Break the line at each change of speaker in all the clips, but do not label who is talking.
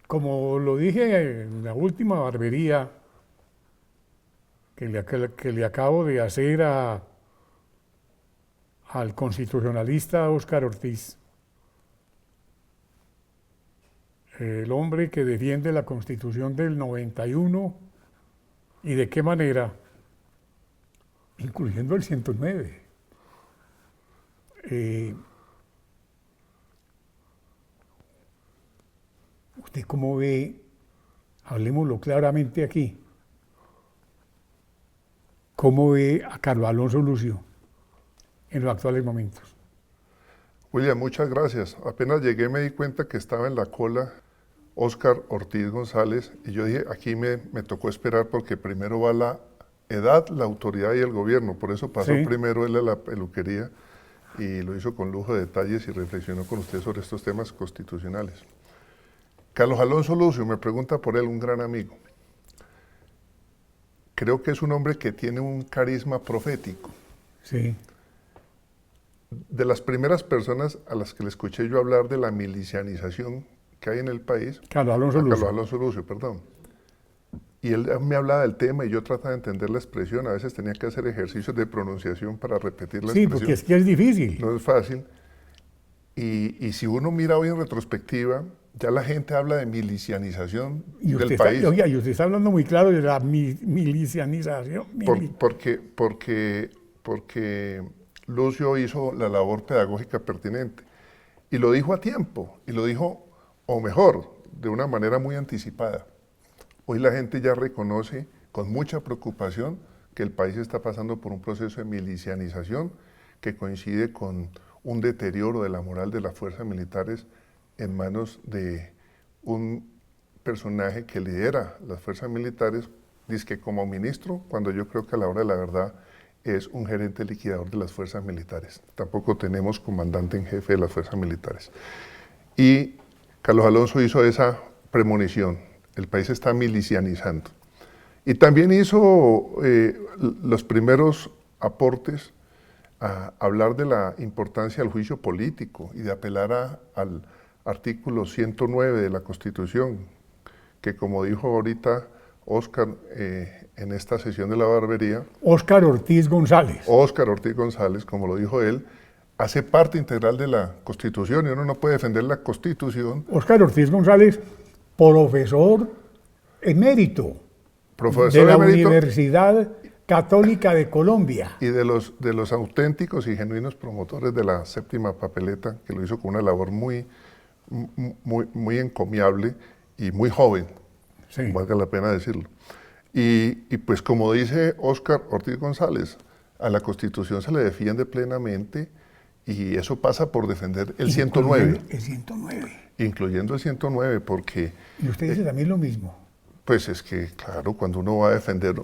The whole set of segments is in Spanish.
Como lo dije en la última barbería que le acabo de hacer al constitucionalista Óscar Ortiz, el hombre que defiende la Constitución del 91 y de qué manera, incluyendo el 109. ¿Usted cómo ve, hablemoslo claramente aquí, cómo ve a Carlos Alonso Lucio en los actuales momentos?
William, muchas gracias. Apenas llegué me di cuenta que estaba en la cola Óscar Ortiz González y yo dije, aquí me tocó esperar porque primero va la edad, la autoridad y el gobierno. Por eso pasó
Sí.
primero él a la peluquería y lo hizo con lujo de detalles y reflexionó con usted sobre estos temas constitucionales. Carlos Alonso Lucio, me pregunta por él, un gran amigo. Creo que es un hombre que tiene un carisma profético.
Sí.
De las primeras personas a las que le escuché yo hablar de la milicianización que hay en el país,
Carlos Alonso
Carlos
Lucio.
Alonso Lucio, perdón. Y él me hablaba del tema y yo trataba de entender la expresión. A veces tenía que hacer ejercicios de pronunciación para repetir la
Sí,
expresión.
porque es que es difícil.
No es fácil. Y si uno mira hoy en retrospectiva, ya la gente habla de milicianización del país.
Oiga, y usted está hablando muy claro de la milicianización.
Porque Lucio hizo la labor pedagógica pertinente. Y lo dijo a tiempo, y lo dijo, o mejor, de una manera muy anticipada. Hoy la gente ya reconoce con mucha preocupación que el país está pasando por un proceso de milicianización que coincide con un deterioro de la moral de las fuerzas militares en manos de un personaje que lidera las fuerzas militares, dizque como ministro, cuando yo creo que a la hora de la verdad es un gerente liquidador de las fuerzas militares. Tampoco tenemos comandante en jefe de las fuerzas militares. Y Carlos Alonso hizo esa premonición. El país está milicianizando. Y también hizo los primeros aportes a hablar de la importancia del juicio político y de apelar al artículo 109 de la Constitución, que como dijo ahorita Óscar en esta sesión de la barbería,
Óscar Ortiz González.
Óscar Ortiz González, como lo dijo él, hace parte integral de la Constitución y uno no puede defender la Constitución.
Óscar Ortiz González, profesor emérito
Profesor
de la
emérito
Universidad Católica de Colombia.
y de los auténticos y genuinos promotores de la séptima papeleta, que lo hizo con una labor muy encomiable y muy joven,
Sí.
valga la pena decirlo. Y pues como dice Óscar Ortiz González, a la Constitución se le defiende plenamente y eso pasa por defender el 109,
El 109.
incluyendo el 109, porque
Y usted dice también lo mismo.
pues es que, claro, cuando uno va a defender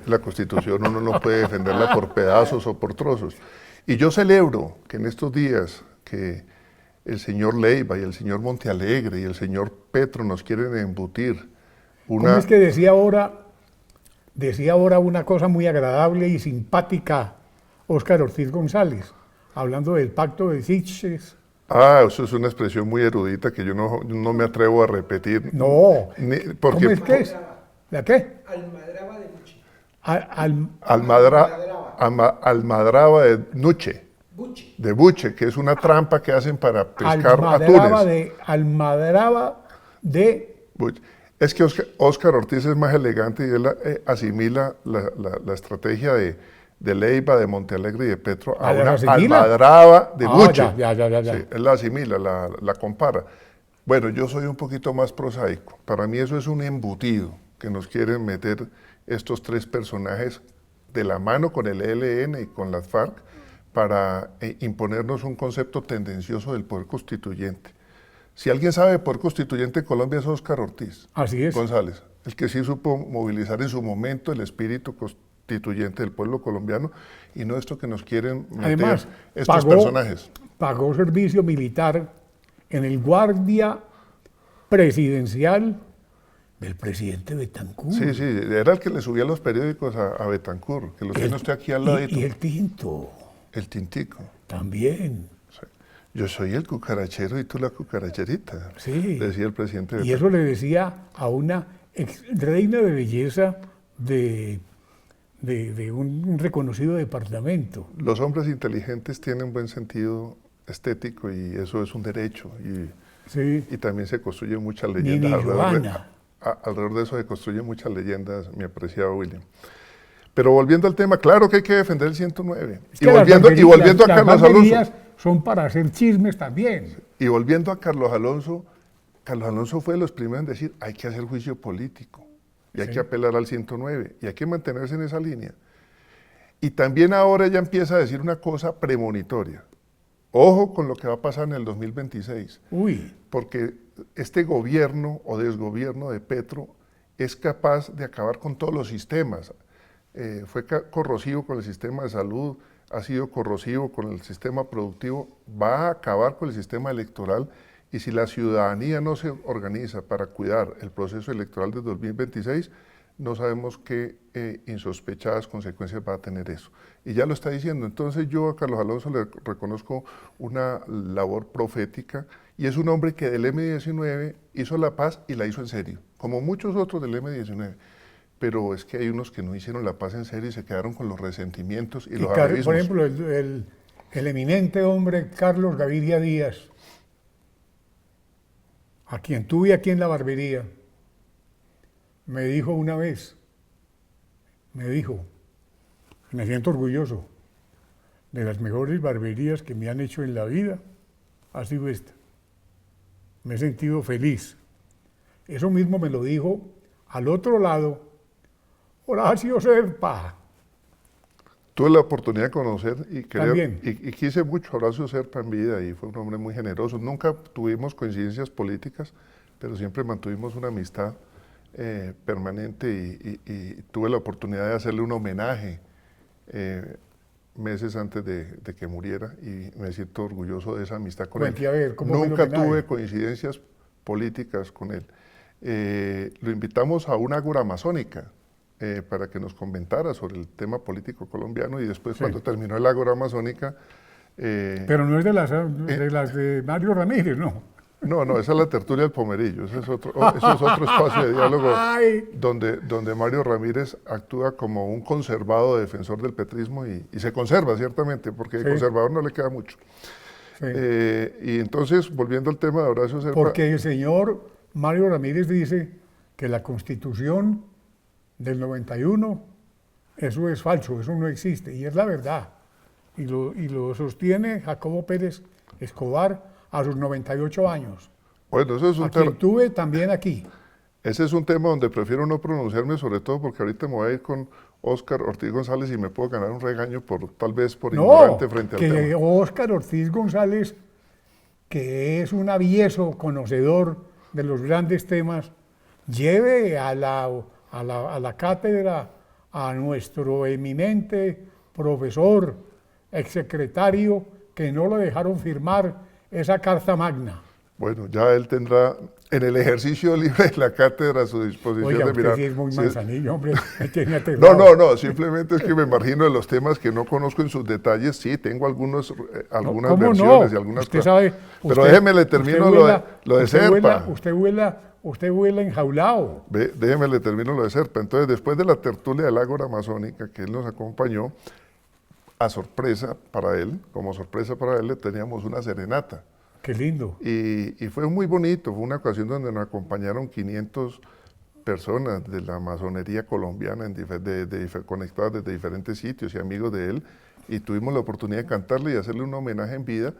la Constitución, uno no puede defenderla por pedazos o por trozos. Y yo celebro que en estos días que el señor Leiva y el señor Montealegre y el señor Petro nos quieren embutir
¿Cómo es que decía ahora una cosa muy agradable y simpática Óscar Ortiz González, hablando del pacto de Sitges?
Eso es una expresión muy erudita que yo no me atrevo a repetir.
No,
Porque
¿cómo es que es? ¿La qué?
Almadraba de Buche.
Almadraba de Nuche,
Buche.
de Buche, que es una trampa que hacen para pescar atunes.
Almadraba de...
Buche. Es que Óscar Ortiz es más elegante y él asimila la estrategia de Leiva, de Montealegre y de Petro a una almadraba de Buche.
Ya.
Sí, él la asimila, la compara. Bueno, yo soy un poquito más prosaico. Para mí eso es un embutido que nos quieren meter estos tres personajes de la mano con el ELN y con las FARC para imponernos un concepto tendencioso del poder constituyente. Si alguien sabe de poder constituyente en Colombia es Óscar Ortiz
Así es.
González, el que sí supo movilizar en su momento el espíritu constituyente del pueblo colombiano y no esto que nos quieren meter
Además,
estos personajes.
Pagó servicio militar en el guardia presidencial del presidente Betancourt.
Sí, era el que le subía los periódicos a Betancourt, que lo tiene usted aquí al ladito.
Y el Tinto.
El Tintico.
También.
Sí. Yo soy el cucarachero y tú la cucaracherita,
Sí.
decía el presidente.
Y eso le decía a una reina de belleza de un reconocido departamento.
Los hombres inteligentes tienen buen sentido estético y eso es un derecho.
Sí.
Y también se construyen muchas
Nini
leyendas
Giovanna.
alrededor de eso se construyen muchas leyendas, mi apreciado William. Pero volviendo al tema, claro que hay que defender el 109.
Es que las
volviendo a
las
Carlos
barberías
Alonso.
son para hacer chismes también.
Y volviendo a Carlos Alonso fue de los primeros en decir, hay que hacer juicio político y hay
Sí.
que apelar al 109 y hay que mantenerse en esa línea. Y también ahora ella empieza a decir una cosa premonitoria. Ojo con lo que va a pasar en el 2026.
Uy,
Porque este gobierno o desgobierno de Petro es capaz de acabar con todos los sistemas. Fue corrosivo con el sistema de salud, ha sido corrosivo con el sistema productivo, va a acabar con el sistema electoral y si la ciudadanía no se organiza para cuidar el proceso electoral de 2026, no sabemos qué insospechadas consecuencias va a tener eso. Y ya lo está diciendo. Entonces yo a Carlos Alonso le reconozco una labor profética y es un hombre que del M-19 hizo la paz y la hizo en serio, como muchos otros del M-19. Pero es que hay unos que no hicieron la paz en serio y se quedaron con los resentimientos y los arribismos.
por ejemplo, el eminente hombre Carlos Gaviria Díaz, a quien tuve aquí en la barbería, me dijo una vez, y me siento orgulloso, de las mejores barberías que me han hecho en la vida, ha sido esta. Me he sentido feliz. Eso mismo me lo dijo al otro lado Horacio Serpa.
Tuve la oportunidad de conocer
También.
y quise mucho a Horacio Serpa en vida y fue un hombre muy generoso. Nunca tuvimos coincidencias políticas, pero siempre mantuvimos una amistad permanente y tuve la oportunidad de hacerle un homenaje meses antes de que muriera y me siento orgulloso de esa amistad con él.
A ver, ¿cómo fue el
Nunca
homenaje?
tuve coincidencias políticas con él. Lo invitamos a una ágora amazónica para que nos comentara sobre el tema político colombiano y después cuando terminó el ágora amazónica...
Pero no es de las de Mario Ramírez, ¿no?
No, esa es la tertulia del Pomerillo, eso es otro espacio de diálogo donde Mario Ramírez actúa como un conservado defensor del petrismo y se conserva ciertamente, porque de conservador no le queda mucho.
Sí.
Y entonces, volviendo al tema de Horacio Serpa...
Porque el señor Mario Ramírez dice que la Constitución del 91, eso es falso, eso no existe, y es la verdad. Y lo sostiene Jacobo Pérez Escobar a sus 98 años.
Bueno, eso es un
a quien tuve también aquí.
Ese es un tema donde prefiero no pronunciarme, sobre todo porque ahorita me voy a ir con Óscar Ortiz González y me puedo ganar un regaño tal vez por ignorante frente al tema.
Que Óscar Ortiz González, que es un avieso conocedor de los grandes temas, lleve a la cátedra a nuestro eminente profesor, exsecretario, que no lo dejaron firmar esa carta magna.
Bueno, ya él tendrá en el ejercicio libre de la cátedra a su disposición.
Oiga,
de
usted
mirar.
sí es muy manzanillo, hombre, me tiene aterrado.
No, simplemente es que me margino de los temas que no conozco en sus detalles. Sí, tengo algunas versiones y algunas
usted
cosas.
sabe,
Pero déjeme le termino lo de Serpa.
Usted vuela enjaulado.
Déjeme le termino lo de Serpa. Entonces, después de la tertulia del Ágora Amazónica, que él nos acompañó, como sorpresa para él, le teníamos una serenata.
Qué lindo.
Y fue muy bonito, fue una ocasión donde nos acompañaron 500 personas de la masonería colombiana conectadas desde diferentes sitios y amigos de él, y tuvimos la oportunidad de cantarle y hacerle un homenaje en vida,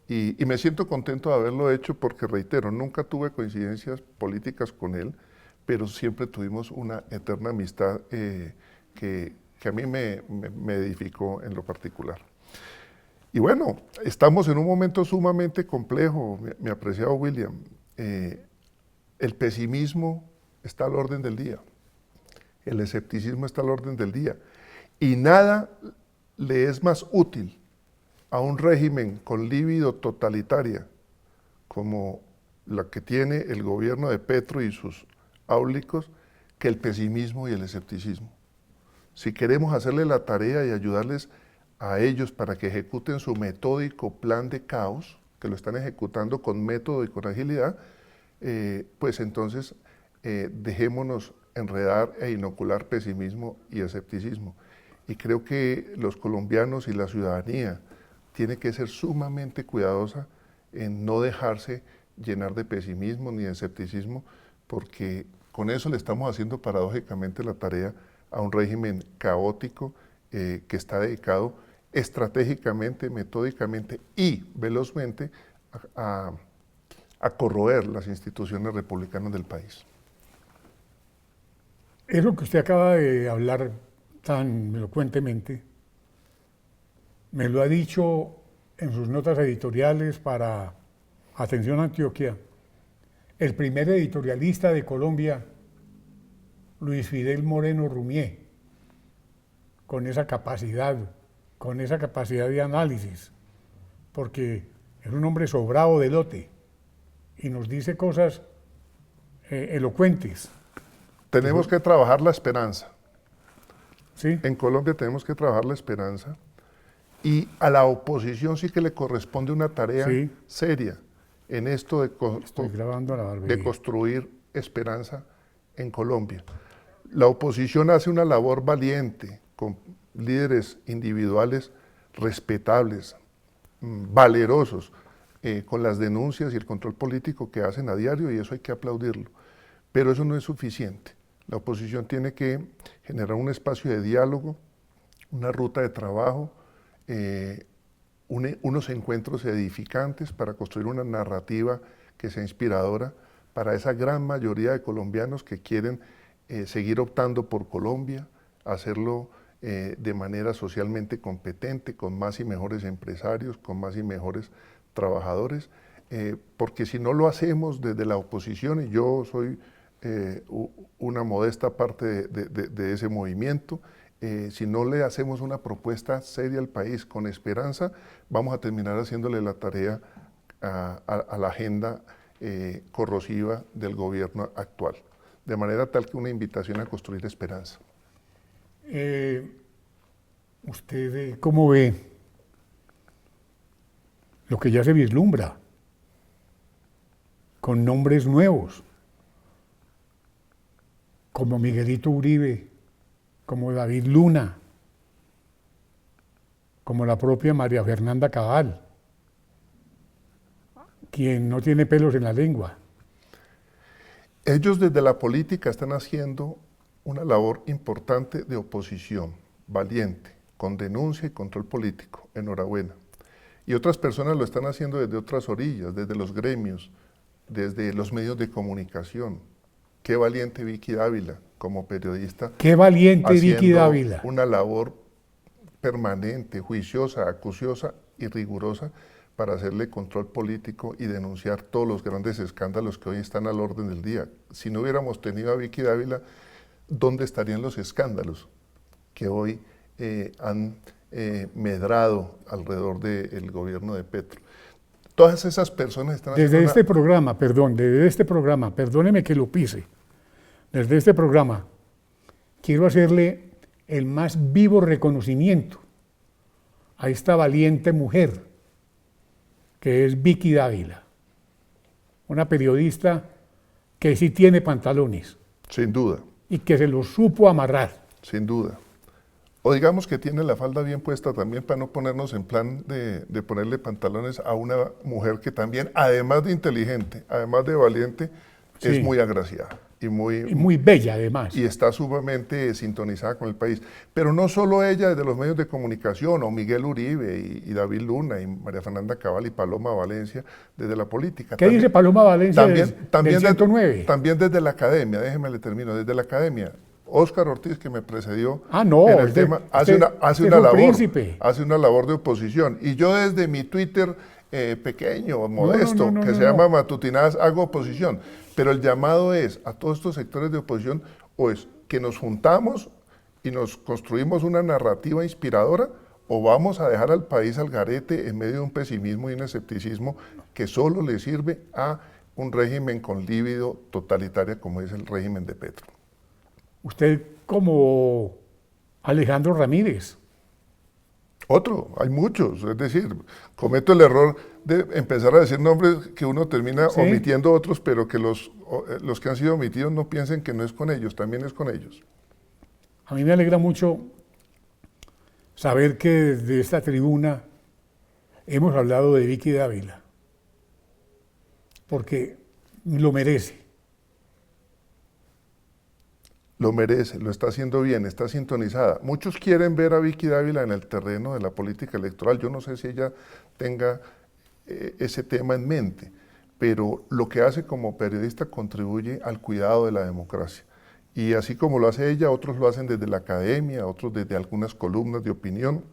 y me siento contento de haberlo hecho porque, reitero, nunca tuve coincidencias políticas con él, pero siempre tuvimos una eterna amistad que a mí me edificó en lo particular. Y bueno, estamos en un momento sumamente complejo, mi apreciado William. El pesimismo está al orden del día, el escepticismo está al orden del día, y nada le es más útil a un régimen con libido totalitaria como la que tiene el gobierno de Petro y sus áulicos que el pesimismo y el escepticismo. Si queremos hacerle la tarea y ayudarles a ellos para que ejecuten su metódico plan de caos, que lo están ejecutando con método y con agilidad, pues entonces dejémonos enredar e inocular pesimismo y escepticismo. Y creo que los colombianos y la ciudadanía tiene que ser sumamente cuidadosa en no dejarse llenar de pesimismo ni de escepticismo, porque con eso le estamos haciendo paradójicamente la tarea a un régimen caótico que está dedicado estratégicamente, metódicamente y velozmente a corroer las instituciones republicanas del país.
Eso que usted acaba de hablar tan elocuentemente, me lo ha dicho en sus notas editoriales para Atención Antioquia, el primer editorialista de Colombia, Luis Fidel Moreno Rumié, con esa capacidad de análisis, porque es un hombre sobrado de lote y nos dice cosas elocuentes.
Tenemos que trabajar la esperanza.
¿Sí?
En Colombia tenemos que trabajar la esperanza y a la oposición sí que le corresponde una tarea seria en esto de construir esperanza en Colombia. La oposición hace una labor valiente con líderes individuales respetables, valerosos, con las denuncias y el control político que hacen a diario, y eso hay que aplaudirlo. Pero eso no es suficiente. La oposición tiene que generar un espacio de diálogo, una ruta de trabajo, unos encuentros edificantes para construir una narrativa que sea inspiradora para esa gran mayoría de colombianos que quieren seguir optando por Colombia, hacerlo de manera socialmente competente, con más y mejores empresarios, con más y mejores trabajadores, porque si no lo hacemos desde la oposición, y yo soy una modesta parte de ese movimiento, si no le hacemos una propuesta seria al país con esperanza, vamos a terminar haciéndole la tarea a la agenda corrosiva del gobierno actual, de manera tal que una invitación a construir esperanza.
¿Usted cómo ve lo que ya se vislumbra con nombres nuevos, como Miguelito Uribe, como David Luna, como la propia María Fernanda Cabal, quien no tiene pelos en la lengua?
Ellos desde la política están haciendo una labor importante de oposición, valiente, con denuncia y control político. Enhorabuena. Y otras personas lo están haciendo desde otras orillas, desde los gremios, desde los medios de comunicación. Qué valiente Vicky Dávila como periodista.
Qué valiente Vicky Dávila.
Una labor permanente, juiciosa, acuciosa y rigurosa para hacerle control político y denunciar todos los grandes escándalos que hoy están al orden del día. Si no hubiéramos tenido a Vicky Dávila, ¿dónde estarían los escándalos que hoy han medrado alrededor del gobierno de Petro? Todas esas personas están haciendo
desde este programa, perdóneme que lo pise, desde este programa quiero hacerle el más vivo reconocimiento a esta valiente mujer que es Vicky Dávila, una periodista que sí tiene pantalones.
Sin duda.
Y que se los supo amarrar.
Sin duda. O digamos que tiene la falda bien puesta también, para no ponernos en plan de ponerle pantalones a una mujer que también, además de inteligente, además de valiente, es muy agraciada. Y
muy bella además.
Y está sumamente sintonizada con el país. Pero no solo ella desde los medios de comunicación, o Miguel Uribe y David Luna y María Fernanda Cabal y Paloma Valencia desde la política.
¿Qué dice Paloma Valencia del 109?
También desde la academia, déjeme le termino, desde la academia. Óscar Ortiz, que me precedió
en
el tema, hace una labor de oposición. Y yo desde mi Twitter pequeño, modesto, que se llama Matutinadas, hago oposición. Pero el llamado es a todos estos sectores de oposición, o es que nos juntamos y nos construimos una narrativa inspiradora, o vamos a dejar al país al garete en medio de un pesimismo y un escepticismo que solo le sirve a un régimen con líbido totalitaria como es el régimen de Petro.
Usted como Alejandro Ramírez.
Otro, hay muchos, es decir, cometo el error de empezar a decir nombres que uno termina
Sí.
omitiendo otros, pero que los que han sido omitidos no piensen que no es con ellos, también es con ellos.
A mí me alegra mucho saber que desde esta tribuna hemos hablado de Vicky Dávila, porque lo merece.
Lo merece, lo está haciendo bien, está sintonizada. Muchos quieren ver a Vicky Dávila en el terreno de la política electoral. Yo no sé si ella tenga ese tema en mente, pero lo que hace como periodista contribuye al cuidado de la democracia. Y así como lo hace ella, otros lo hacen desde la academia, otros desde algunas columnas de opinión,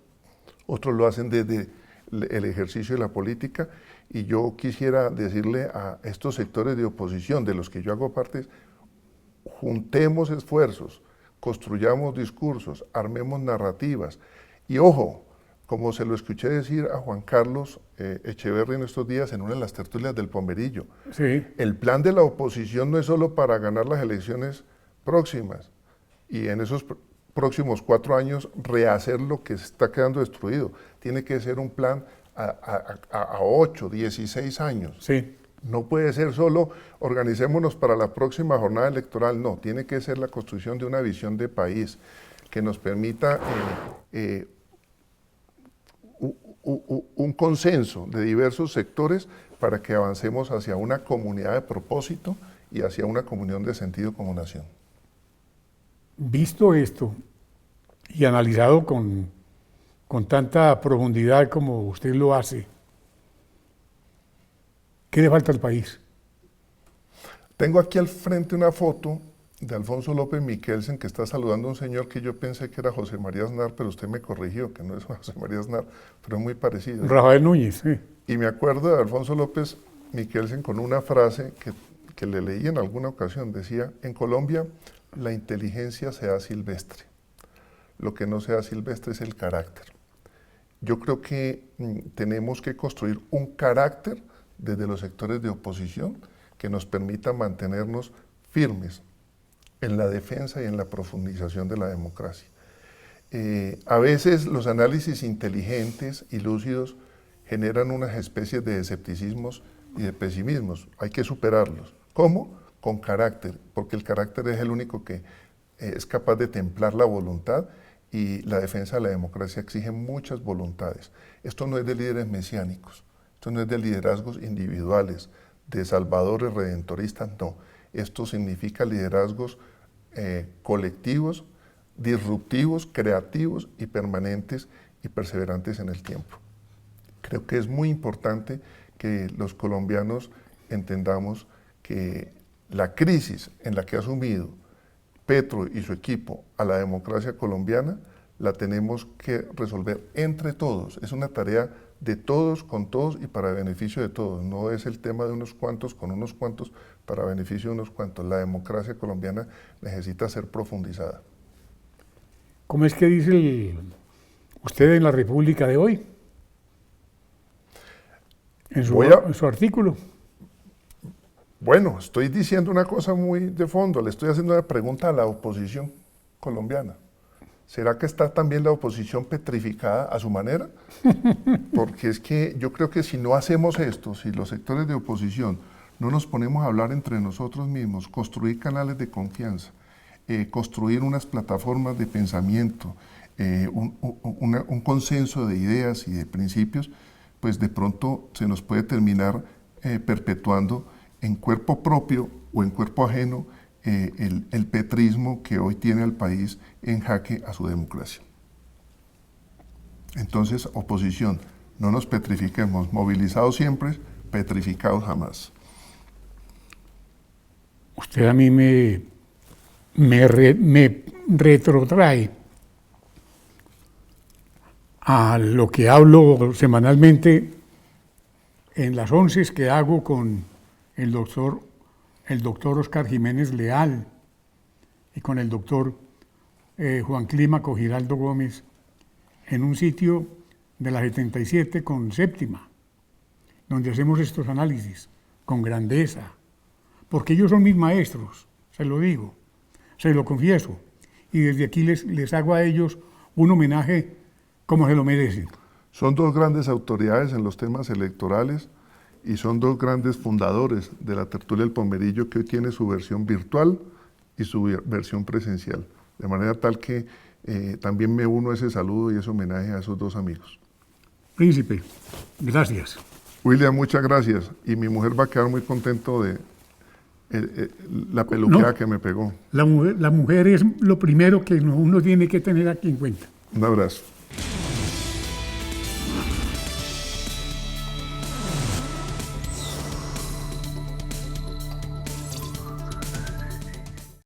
otros lo hacen desde el ejercicio de la política. Y yo quisiera decirle a estos sectores de oposición, de los que yo hago parte, juntemos esfuerzos, construyamos discursos, armemos narrativas. Y ojo, como se lo escuché decir a Juan Carlos Echeverri en estos días en una de las tertulias del Pomberillo,
Sí.
el plan de la oposición no es solo para ganar las elecciones próximas y en esos próximos 4 años rehacer lo que está quedando destruido. Tiene que ser un plan a 8, 16 años.
Sí.
No puede ser solo organicémonos para la próxima jornada electoral, no, tiene que ser la construcción de una visión de país que nos permita un consenso de diversos sectores para que avancemos hacia una comunidad de propósito y hacia una comunión de sentido como nación.
Visto esto y analizado con tanta profundidad como usted lo hace, ¿qué le falta al país?
Tengo aquí al frente una foto de Alfonso López Miquelsen, que está saludando a un señor que yo pensé que era José María Aznar, pero usted me corrigió, que no es José María Aznar, pero es muy parecido.
Rafael Núñez, sí.
Y me acuerdo de Alfonso López Miquelsen con una frase que le leí en alguna ocasión, decía, en Colombia la inteligencia se da silvestre, lo que no se da silvestre es el carácter. Yo creo que tenemos que construir un carácter desde los sectores de oposición que nos permita mantenernos firmes en la defensa y en la profundización de la democracia. A veces los análisis inteligentes y lúcidos generan unas especies de escepticismos y de pesimismos. Hay que superarlos. ¿Cómo? Con carácter, porque el carácter es el único que es capaz de templar la voluntad y la defensa de la democracia exige muchas voluntades. Esto no es de líderes mesiánicos, esto no es de liderazgos individuales, de salvadores redentoristas, no. Esto significa liderazgos colectivos, disruptivos, creativos y permanentes y perseverantes en el tiempo. Creo que es muy importante que los colombianos entendamos que la crisis en la que ha sumido Petro y su equipo a la democracia colombiana la tenemos que resolver entre todos. Es una tarea de todos, con todos y para beneficio de todos. No es el tema de unos cuantos con unos cuantos para beneficio de unos cuantos. La democracia colombiana necesita ser profundizada.
¿Cómo es que dice usted en la República de hoy? En su artículo.
Bueno, estoy diciendo una cosa muy de fondo, le estoy haciendo una pregunta a la oposición colombiana. ¿Será que está también la oposición petrificada a su manera? Porque es que yo creo que si no hacemos esto, si los sectores de oposición no nos ponemos a hablar entre nosotros mismos, construir canales de confianza, construir unas plataformas de pensamiento, un consenso de ideas y de principios, pues de pronto se nos puede terminar perpetuando en cuerpo propio o en cuerpo ajeno el petrismo que hoy tiene al país en jaque a su democracia. Entonces, oposición, no nos petrifiquemos, movilizados siempre, petrificados jamás.
Usted a mí me retrotrae a lo que hablo semanalmente en las 11 que hago con el doctor Oscar Jiménez Leal y con el doctor Juan Clímaco Giraldo Gómez en un sitio de la 77 con séptima, donde hacemos estos análisis con grandeza, porque ellos son mis maestros, se lo digo, se lo confieso, y desde aquí les hago a ellos un homenaje como se lo merecen.
Son dos grandes autoridades en los temas electorales y son dos grandes fundadores de la Tertulia del Palmerillo, que hoy tiene su versión virtual y su versión presencial. De manera tal que también me uno a ese saludo y ese homenaje a esos dos amigos.
Príncipe, gracias.
William, muchas gracias. Y mi mujer va a quedar muy contento de la peluqueada que me pegó.
La mujer es lo primero que uno tiene que tener aquí en cuenta.
Un abrazo.